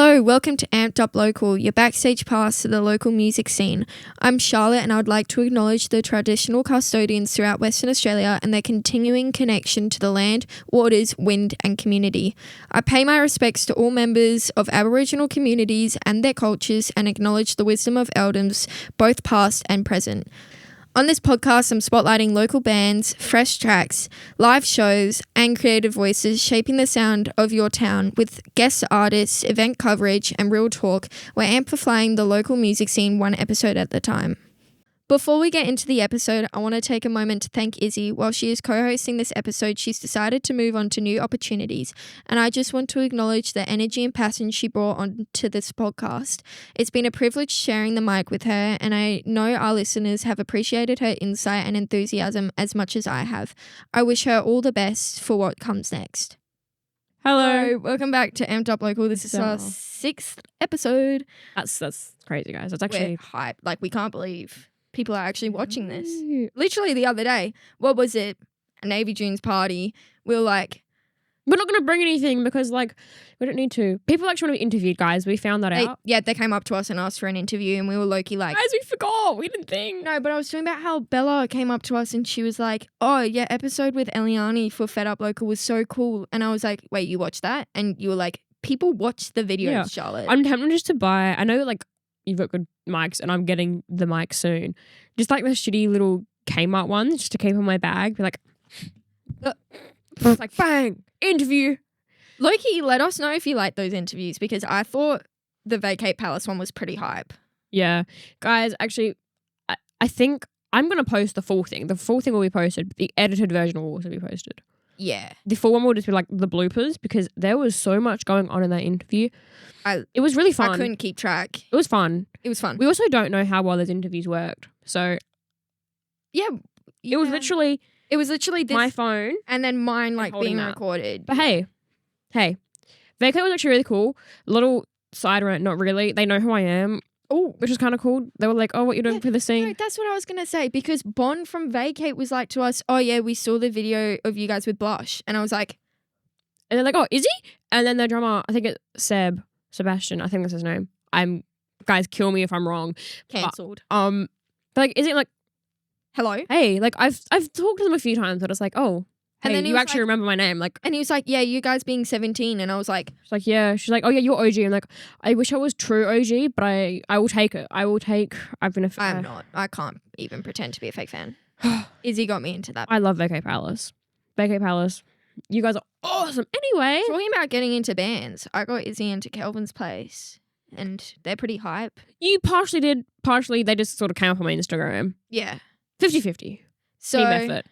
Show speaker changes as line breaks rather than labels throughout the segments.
Hello, welcome to Amped Up Local, your backstage pass to the local music scene. I'm Charlotte and I would like to acknowledge the traditional custodians throughout Western Australia and their continuing connection to the land, waters, wind and community. I pay my respects to all members of Aboriginal communities and their cultures and acknowledge the wisdom of elders, both past and present. On this podcast, I'm spotlighting local bands, fresh tracks, live shows, and creative voices shaping the sound of your town with guest artists, event coverage, and real talk. We're amplifying the local music scene one episode at a time. Before we get into the episode, I want to take a moment to thank Izzy. While she is co-hosting this episode, she's decided to move on to new opportunities, and I just want to acknowledge the energy and passion she brought onto this podcast. It's been a privilege sharing the mic with her, and I know our listeners have appreciated her insight and enthusiasm as much as I have. I wish her all the best for what comes next. Hello, welcome back to Amped Up Local. This is our 6th episode.
That's crazy, guys. That's actually
We're hyped. Like, we can't believe people are actually watching this. Literally the other day, what was it? A Navy Dunes party. We were like,
we're not going to bring anything because, like, we don't need to. People actually want to be interviewed, guys. We found that out.
Yeah, they came up to us and asked for an interview and we were low-key like,
guys, we forgot. We didn't think.
No, but I was talking about how Bella came up to us and she was like, oh, yeah, episode with Eliani for Fed Up Local was so cool. And I was like, wait, you watched that? And you were like, people watch the videos,
Yeah.
Charlotte.
I'm tempted just to buy. I know, like, you've got good mics and I'm getting the mic soon. Just like the shitty little Kmart ones just to keep on my bag. Be like, it's like, bang, interview.
Loki, let us know if you like those interviews because I thought the Vacate Palace one was pretty hype.
Yeah. Guys, actually, I think I'm going to post the full thing. The full thing will be posted. But the edited version will also be posted.
Yeah.
The full one will just be like the bloopers because there was so much going on in that interview. It was really fun.
I couldn't keep track.
It was fun.
It was fun.
We also don't know how well those interviews worked. So
Yeah.
it was literally
this
my phone
and then mine like
holding
being
that.
recorded.
But hey, Vacate was actually really cool. Little side rant, not really. They know who I am. Oh, which is kind of cool. They were like, "Oh, what you doing for the scene?"
No, that's what I was gonna say because Bond from Vacate was like to us, "Oh yeah, we saw the video of you guys with Blush," and I was like,
and they're like, "Oh, is he?" And then the drummer, I think it's Sebastian. I think that's his name. Guys, kill me if I'm wrong.
cancelled.
But like, is it like,
Hello?
hey, like I've talked to them a few times, but it's like, oh,
And
hey,
then he
you
was
actually
like-
remember my name, like.
And he was like, "Yeah, you guys being 17," and I was like,
She's like, yeah. She's like, oh yeah, you're OG. I'm like, I wish I was true OG, but I will take it. I've been a fan.
"I'm not. I can't even pretend to be a fake fan." Izzy got me into that.
I love Vacate Palace. Vacate Palace. You guys are awesome. Anyway.
Talking about getting into bands, I got Izzy into Kelvin's place, and they're pretty hype.
You partially did. Partially, they just sort of came up on my Instagram.
Yeah.
50-50.
So
Team effort.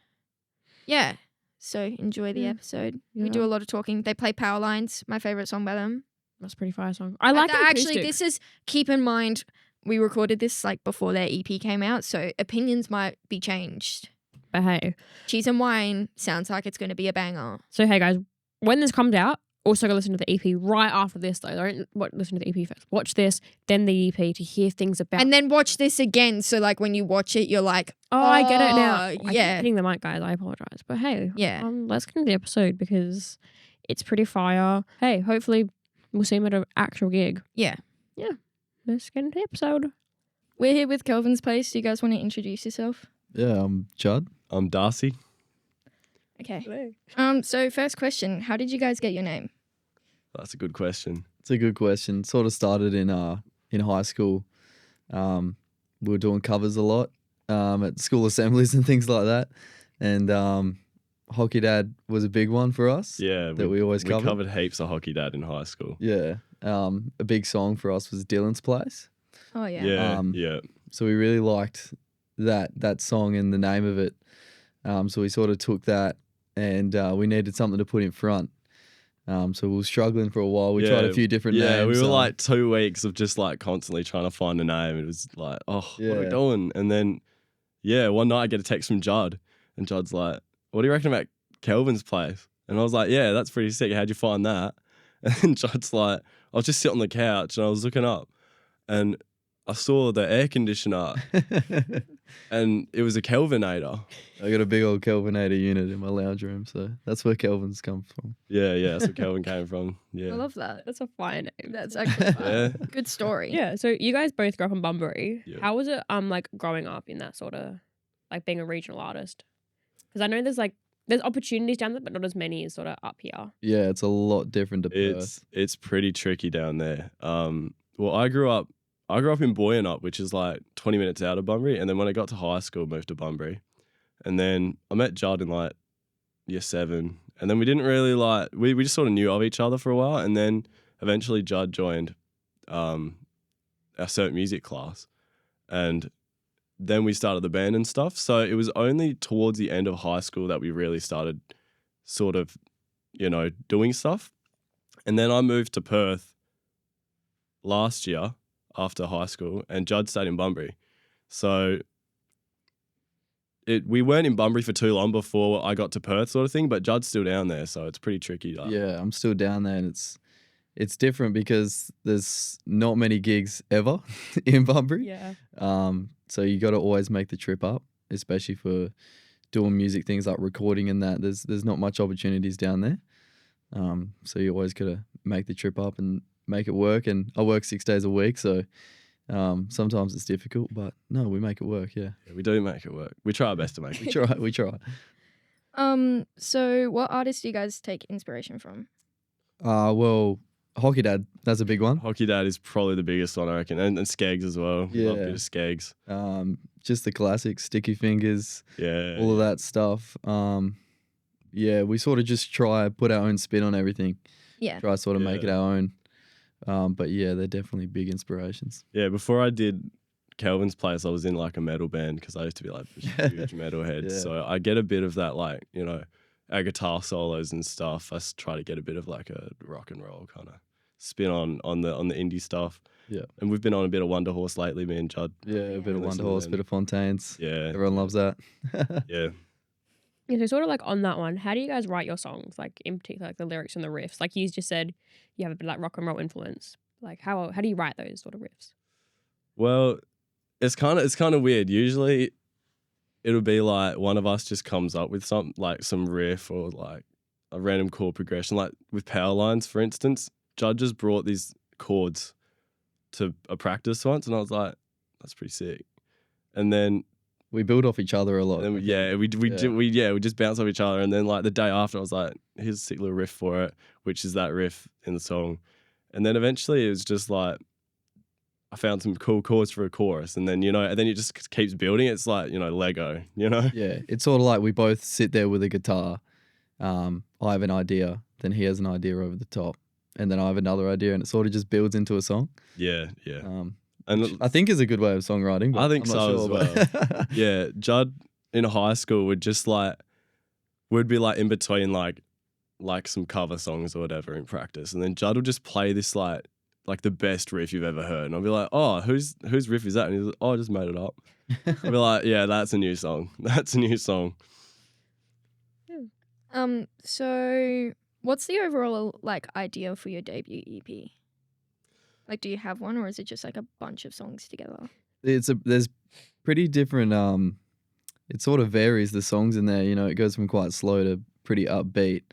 yeah. So enjoy the
Yeah.
episode. We
Yeah.
do a lot of talking. They play Powerlines, my favorite song by them.
That's a pretty fire song. I like it.
Actually, this is, keep in mind, we recorded this like before their EP came out, so opinions might be changed.
But hey.
Cheese and Wine sounds like it's going to be a banger.
So hey guys, when this comes out, also go listen to the EP right after this though. Don't listen to the EP first. Watch this, then the EP to hear things about.
And then watch this again, so like when you watch it, you're like,
oh, I get it now. I keep
yeah.
hitting the mic, guys. I apologize. But hey,
Yeah.
let's get into the episode because it's pretty fire. Hey, hopefully we'll see him at an actual gig.
Yeah.
Let's get into the episode.
We're here with Kelvin's place. Do you guys want to introduce yourself?
Yeah, I'm Judd.
I'm Darcy.
Okay. So first question, how did you guys get your name?
That's a good question.
It's a good question. Sort of started in high school. We were doing covers a lot at school assemblies and things like that. And Hockey Dad was a big one for us.
Yeah.
That we always covered.
We covered heaps of Hockey Dad in high school.
Yeah. A big song for us was Dylan's Place.
Oh yeah.
Yeah, yeah.
So we really liked that song and the name of it. So we sort of took that and we needed something to put in front. So we were struggling for a while. We tried a few different names.
Yeah, we were like 2 weeks of just like constantly trying to find a name. It was like, what are we doing? And then, one night I get a text from Judd and Judd's like, what do you reckon about Kelvin's Place? And I was like, yeah, that's pretty sick. How'd you find that? And then Judd's like, I was just sitting on the couch and I was looking up and I saw the air conditioner and it was a Kelvinator.
I got a big old Kelvinator unit in my lounge room, so that's where Kelvin's come from.
Yeah, that's where Kelvin came from. Yeah.
I love that.
That's a fine name.
That's actually fun.
Yeah.
Good story.
Yeah. So you guys both grew up in Bunbury.
Yeah.
How was it like growing up in that sort of like being a regional artist? Because I know there's opportunities down there, but not as many as sort of up here.
Yeah, it's a lot different to Perth.
It's pretty tricky down there. Well, I grew up in Boyanup, which is like 20 minutes out of Bunbury, and then when I got to high school, moved to Bunbury. And then I met Judd in like year 7. And then we didn't really we just sort of knew of each other for a while. And then eventually Judd joined our cert music class. And then we started the band and stuff. So it was only towards the end of high school that we really started sort of, doing stuff. And then I moved to Perth last year after high school, and Judd stayed in Bunbury. So we weren't in Bunbury for too long before I got to Perth sort of thing, but Judd's still down there, so it's pretty tricky.
Yeah, I'm still down there, and it's different because there's not many gigs ever in Bunbury.
Yeah.
So you got to always make the trip up, especially for doing music things like recording and that. There's not much opportunities down there. So you always got to make the trip up and make it work. And I work 6 days a week, so sometimes it's difficult, but no, we make it work. Yeah,
we do make it work. We try our best to make it.
We try.
So what artists do you guys take inspiration from?
Well, Hockey Dad, that's a big one.
Hockey Dad is probably the biggest one, I reckon, and Skeggs as well.
Yeah.
Love a bit of Skeggs.
Just the classics, Sticky Fingers,
Yeah,
all of that stuff. Yeah, we sort of just try put our own spin on everything.
Yeah.
Try sort of make it
Yeah.
our own. But yeah, they're definitely big inspirations.
Yeah, before I did Kelvin's place, I was in like a metal band because I used to be like a huge metalhead.
Yeah.
So I get a bit of that, like, our guitar solos and stuff. I try to get a bit of like a rock and roll kind of spin on the indie stuff.
Yeah.
And we've been on a bit of Wonder Horse lately, me and Judd.
Yeah, a bit of
Listen
Wonder
to
Horse,
them.
bit of Fontaines.
Yeah.
Everyone loves that.
Yeah.
Yeah, so sort of like on that one, how do you guys write your songs? Like in particular, like the lyrics and the riffs. Like you just said, you have a bit like rock and roll influence. Like how do you write those sort of riffs?
Well, it's kind of weird. Usually it'll be like one of us just comes up with some riff or like a random chord progression. Like with Powerlines, for instance, Judd just brought these chords to a practice once, and I was like, that's pretty sick. And then
We build off each other a lot.
we just bounce off each other. And then like the day after, I was like, here's a sick little riff for it, which is that riff in the song. And then eventually it was just like, I found some cool chords for a chorus, and then it just keeps building. It's like Lego,
Yeah, it's sort of like we both sit there with a guitar. I have an idea, then he has an idea over the top, and then I have another idea, and it sort of just builds into a song.
Yeah.
And
And
I think is a good way of songwriting. But
I think
I'm not
so
sure,
as
but-
yeah, Judd in high school would be like in between like some cover songs or whatever in practice, and then Judd would just play this like the best riff you've ever heard, and I'll be like, oh, whose riff is that? And he's like, oh, I just made it up. I'll be like, yeah, that's a new song. That's a new song.
So what's the overall like idea for your debut EP? Like, do you have one, or is it just like a bunch of songs together?
There's pretty different. It sort of varies the songs in there. It goes from quite slow to pretty upbeat.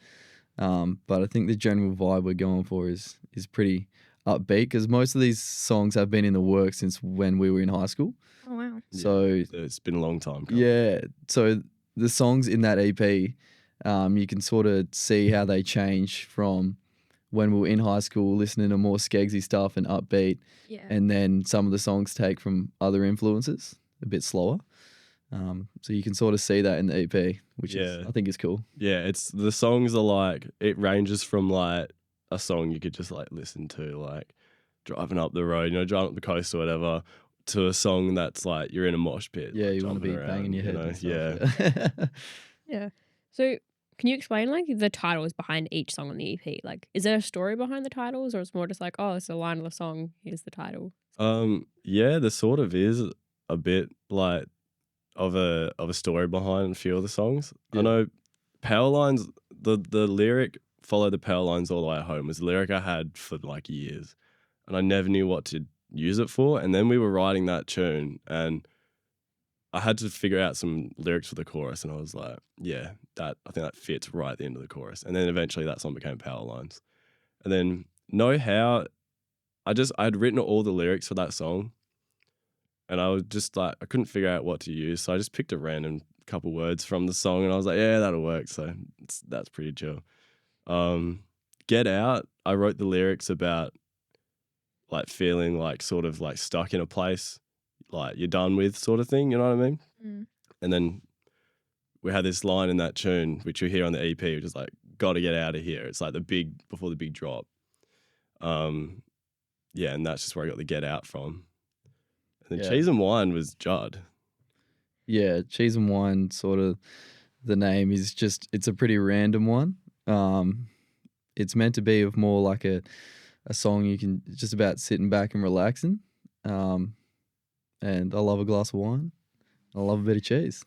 But I think the general vibe we're going for is pretty upbeat because most of these songs have been in the works since when we were in high school.
Oh wow.
So
It's been a long time.
yeah, so the songs in that EP, you can sort of see how they change from when we were in high school listening to more skeggsy stuff and upbeat,
Yeah.
and then some of the songs take from other influences, a bit slower. So you can sort of see that in the EP, which is, I think is cool.
Yeah, it's the songs are like, it ranges from like a song you could just like listen to like driving up the road, driving up the coast or whatever, to a song that's like you're in a mosh pit.
Yeah,
like,
you want to be
jumping
banging your head.
around,
And
Yeah.
stuff. Yeah.
Yeah. So can you explain like the titles behind each song on the EP? Like, is there a story behind the titles, or it's more just like, oh, it's a line of the song, here's the title?
Yeah, there sort of is a bit like of a story behind a few of the songs.
Yeah.
I know Powerlines, the lyric "Follow the Powerlines all the way home" was a lyric I had for like years, and I never knew what to use it for. And then we were writing that tune, and I had to figure out some lyrics for the chorus, and I was like, yeah, I think that fits right at the end of the chorus. And then eventually that song became Powerlines. And then Know How, I'd written all the lyrics for that song, and I was just like, I couldn't figure out what to use, so I just picked a random couple words from the song, and I was like, yeah, that'll work. So that's pretty chill. Get Out, I wrote the lyrics about like feeling like sort of like stuck in a place, like you're done with sort of thing, you know what I mean?
Mm.
And then we had this line in that tune, which you hear on the EP, which is like, gotta get out of here. It's like before the big drop. Yeah, and that's just where I got the Get Out from. And then Cheese and Wine was Judd.
Yeah, Cheese and Wine, sort of the name is just, it's a pretty random one. It's meant to be of more like a song you can just about sitting back and relaxing. And I love a glass of wine. I love a bit of cheese.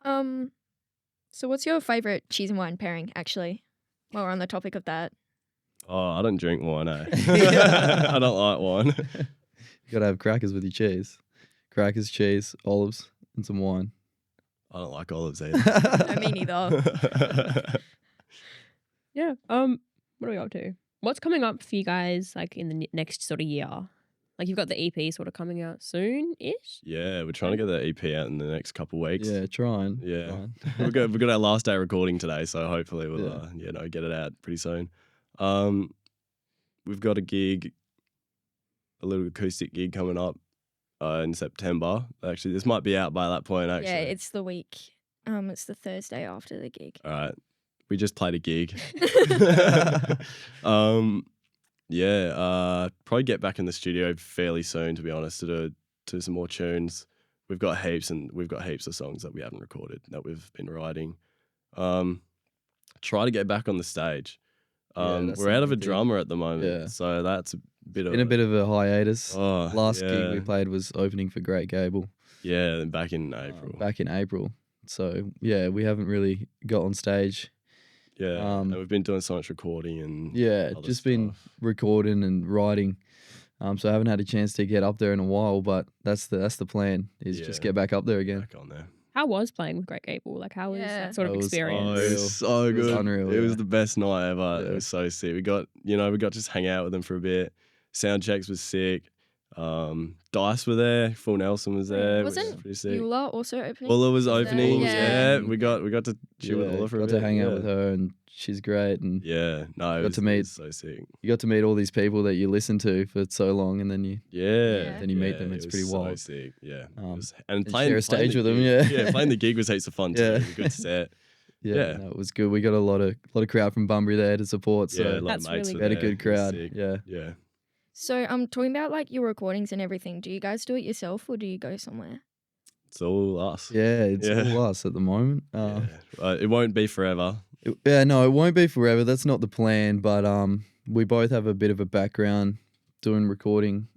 So what's your favourite cheese and wine pairing, actually, while we're on the topic of that?
Oh, I don't drink wine, eh? I don't like wine.
You gotta have crackers with your cheese. Crackers, cheese, olives, and some wine.
I don't like olives either.
No, me neither.
Yeah. What are we up to? What's coming up for you guys, like in the next sort of year? Like you've got the EP sort of coming out soon-ish.
Yeah, we're trying to get the EP out in the next couple of weeks.
Yeah, trying.
Yeah, we've got our last day recording today, so hopefully we'll get it out pretty soon. We've got a little acoustic gig coming up in September. Actually, this might be out by that point. Actually,
Yeah, it's the week. It's the Thursday after the gig.
All right, we just played a gig. Probably get back in the studio fairly soon, to be honest, to do some more tunes. We've got heaps of songs that we haven't recorded that we've been writing. Try to get back on the stage. We're out of a drummer at the moment, so that's a bit of a
hiatus. Last gig we played was opening for Great Gable.
Yeah, back in April.
So yeah, we haven't really got on stage.
Yeah, and we've been doing so much recording and
just been recording and writing. So I haven't had a chance to get up there in a while, but that's the plan is just get back up there again.
Back on there.
How was playing with Great Gable? Like, how was that sort of experience?
It was so good.
It was unreal.
It was the best night ever. Yeah. It was so sick. We got to just hang out with them for a bit. Sound checks was sick. Dice were there. Full Nelson was there.
Wasn't
pretty sick.
Eula also opening?
Ulla was opening.
Yeah.
We got to chill with Ulla for a bit.
Got to hang out with her, and she's great. And
it was so sick.
You got to meet all these people that you listen to for so long, and then you meet them. It's pretty wild.
So sick. Yeah.
And share a stage with them.
Yeah, playing the gig was heaps of fun too. It was a good set.
Yeah, no, it was good. We got a lot of crowd from Bunbury there to support. So
that's really
we had a good crowd.
Yeah.
So I'm talking about like your recordings and everything. Do you guys do it yourself or do you go somewhere?
It's all us.
Yeah, it's all us at the moment.
It won't be forever.
It won't be forever. That's not the plan. But we both have a bit of a background doing recording.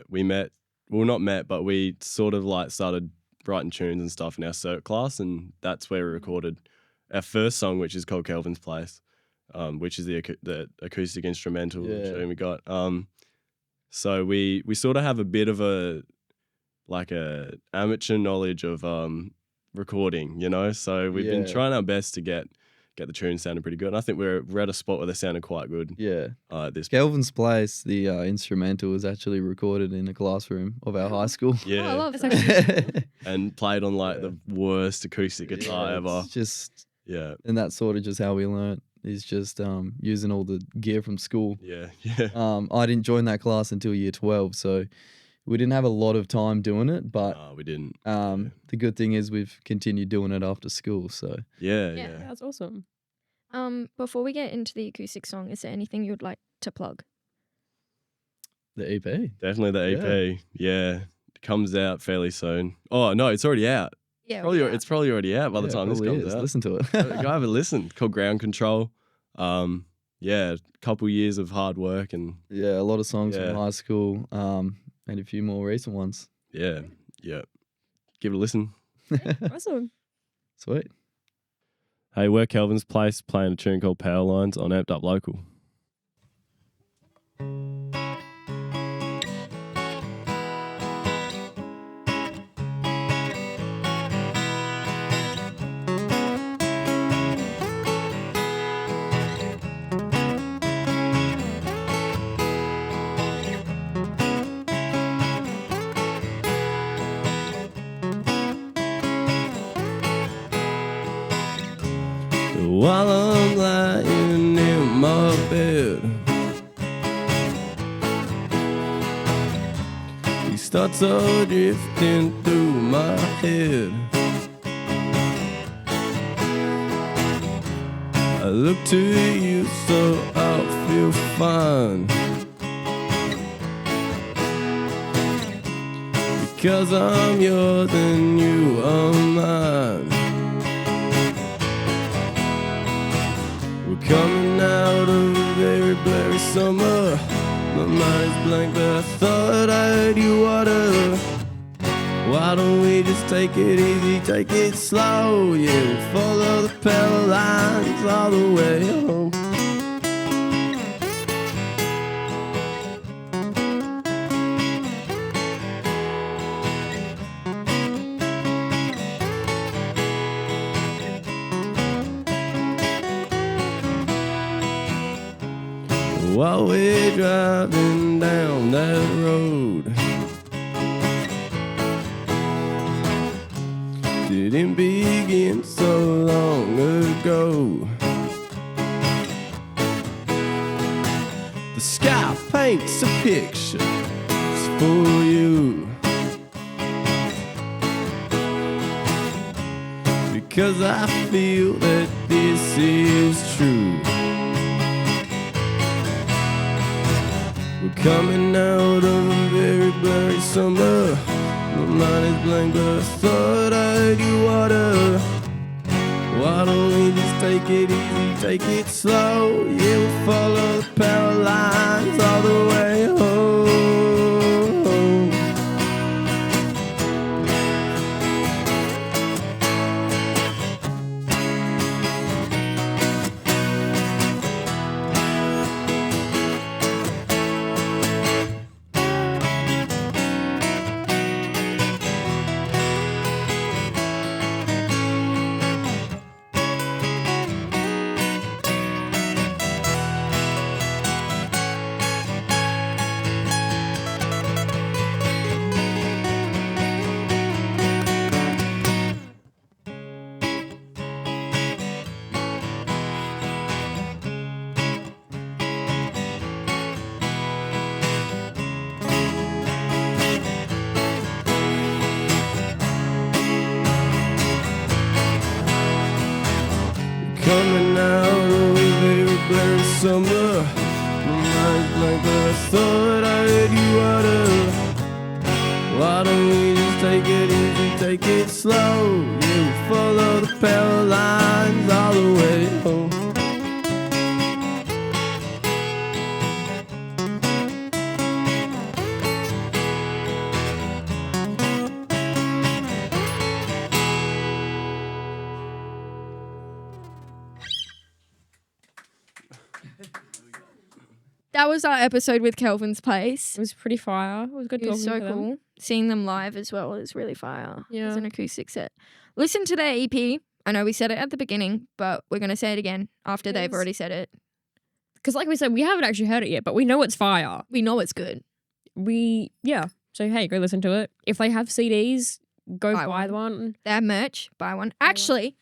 We met. Well, not met, but we sort of like started writing tunes and stuff in our cert class, and that's where we recorded our first song, which is called Kelvin's Place. Which is the acoustic instrumental tune we got. So we sort of have a bit of a amateur knowledge of recording, you know. So we've been trying our best to get the tune sounding pretty good. And I think we're at a spot where they sounded quite good.
Yeah.
This
Kelvin's Place, the instrumental was actually recorded in the classroom of our high school.
Yeah.
Oh, I love that.
And played on the worst acoustic guitar ever.
It's just and that's sort of just how we learnt. Is just using all the gear from school.
Yeah.
I didn't join that class until year 12, so we didn't have a lot of time doing it. But
no, we didn't.
The good thing is we've continued doing it after school. So
yeah, that's awesome.
Before we get into the acoustic song, is there anything you'd like to plug?
The EP,
definitely the EP. Yeah, it comes out fairly soon. Oh no, it's already out.
Yeah,
it's probably already out by the time this comes out.
Listen to it.
Go have a listen. Called Ground Control. A couple years of hard work and
a lot of songs from high school, and a few more recent ones.
Yeah. Give it a listen.
Awesome.
Sweet.
Hey, we're Kelvin's Place playing a tune called Powerlines on Amped Up Local. while I'm lying in my bed. These thoughts are drifting through my head. I look to you so I'll feel fine, because I'm yours and you are mine. We're coming out of a very blurry summer. My mind is blank, but I thought I heard you water. Why don't we just take it easy, take it slow? Yeah, we'll follow the power lines all the way home. While we're driving down that road, didn't begin so long ago. The sky paints a picture just for you, because I feel that this is true. We're coming out of a very blurry summer. My mind is blank, but I thought I heard you water. Why don't we just take it easy, take it slow? Yeah, we'll follow the power lines all the way home. Coming out of a very blurry summer. My mind's blank, but I thought I heard you water. Why don't we just take it easy, take it slow? Yeah, we'll follow the power lines all the way home.
That was our episode with Kelvin's Place.
It was pretty fire. It was good
It was
talking
so
to
cool.
them.
Seeing them live as well is really fire.
Yeah.
It's an acoustic set. Listen to their EP. I know we said it at the beginning, but we're going to say it again after they've
Yes.
already said it.
Because like we said, we haven't actually heard it yet, but we know it's fire.
We know it's good.
So hey, go listen to it. If they have CDs, go
Buy
buy one.
They have merch. Buy one.
one.
Actually,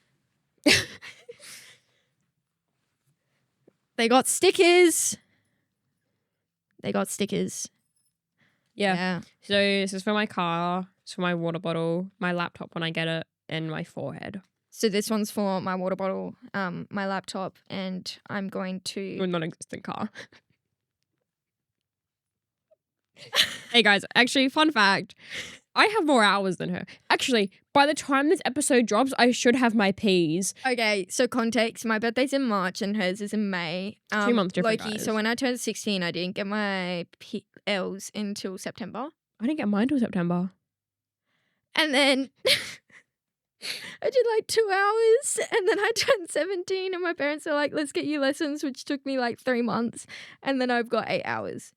they got stickers.
Yeah. So this is for my car, it's for my water bottle, my laptop when I get it, and my forehead.
So this one's for my water bottle, my laptop, and I'm going
Your
to...
non-existent car. Hey guys, actually, fun fact. I have more hours than her. Actually, by the time this episode drops, I should have my P's.
Okay, so context, my birthday's in March and hers is in May.
2 months different,
Loki,
guys.
so when I turned 16, I didn't get my L's until September.
I didn't get mine till September.
And then I did like 2 hours and then I turned 17 and my parents were like, let's get you lessons, which took me like 3 months. And then I've got 8 hours.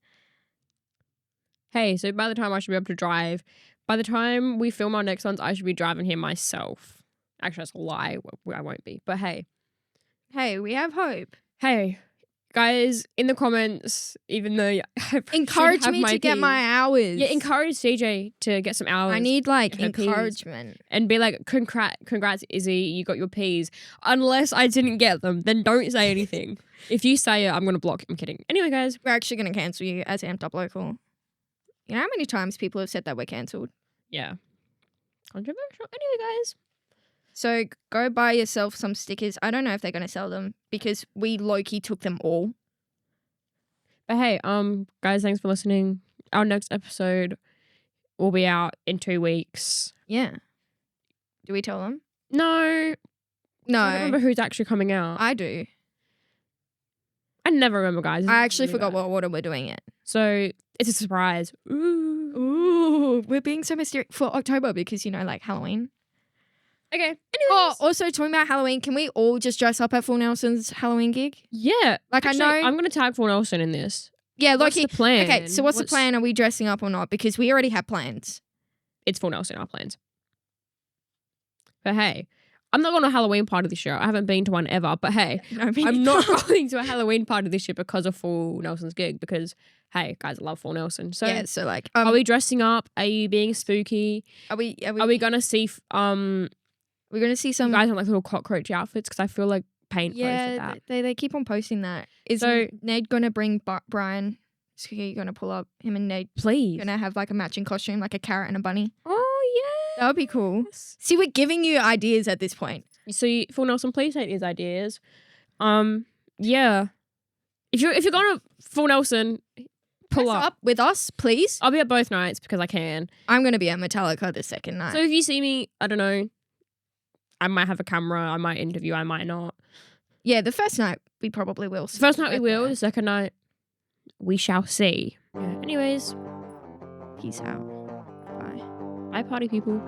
Hey, so by the time I should be able to drive, by the time we film our next ones, I should be driving here myself. Actually, that's a lie. I won't be. But hey.
Hey, we have hope.
Hey, Guys, in the comments, even though I probably
Encourage
should have
me to get
Ps.
my hours.
Yeah, encourage CJ to get some hours.
I need like
her Ps.
encouragement.
And be like, congrats, Izzy, you got your Ps. Unless I didn't get them, then don't say anything. If you say it, I'm going to block. I'm kidding. Anyway, guys.
We're actually going to cancel you as Amped Up Local. You know how many times people have said that we're cancelled?
Yeah. Controversial. Anyway, guys.
So go buy yourself some stickers. I don't know if they're going to sell them because we low-key took them all.
But hey, guys, thanks for listening. Our next episode will be out in 2 weeks.
Yeah. Do we tell them?
No.
No.
I don't remember who's actually coming out.
I do.
I never remember, guys.
I actually forgot what order we're doing it.
So it's a surprise.
Ooh, we're being so mysterious for October because, you know, like Halloween.
Okay. Anyways.
Oh, also talking about Halloween, can we all just dress up at Full Nelson's Halloween gig?
Yeah.
Like,
Actually,
I know.
I'm going to tag Paul Nelson in this.
Yeah,
What's
Loki.
the plan?
Okay, so what's the plan? Are we dressing up or not? Because we already have plans.
It's Paul Nelson, our plans. But hey, I'm not going to a Halloween party this year. I haven't been to one ever. But hey, I'm not going to a Halloween party this year because of Full Nelson's gig. Because hey, guys, I love Full Nelson. So
yeah, so like,
are we dressing up? Are you being spooky?
Are we
gonna see?
We're gonna see some
you guys in like little cockroach outfits because I feel like Paint posted that.
they keep on posting that. Is
So-
Nate gonna bring Brian? Is he gonna pull up him and Nate?
Please.
Gonna have like a matching costume, like a carrot and a bunny.
Oh yeah.
That would be cool. See, we're giving you ideas at this point.
So Full Nelson, please take these ideas. Yeah. If you're going to Full Nelson, pull
Dress
up.
with us, please.
I'll be at both nights because I can.
I'm gonna be at Metallica the second night.
So if you see me, I don't know. I might have a camera. I might interview. I might not.
yeah, the first night we probably will.
The first night we will. The second night, we shall see. Yeah. Anyways,
Peace out. Bye.
bye, party people.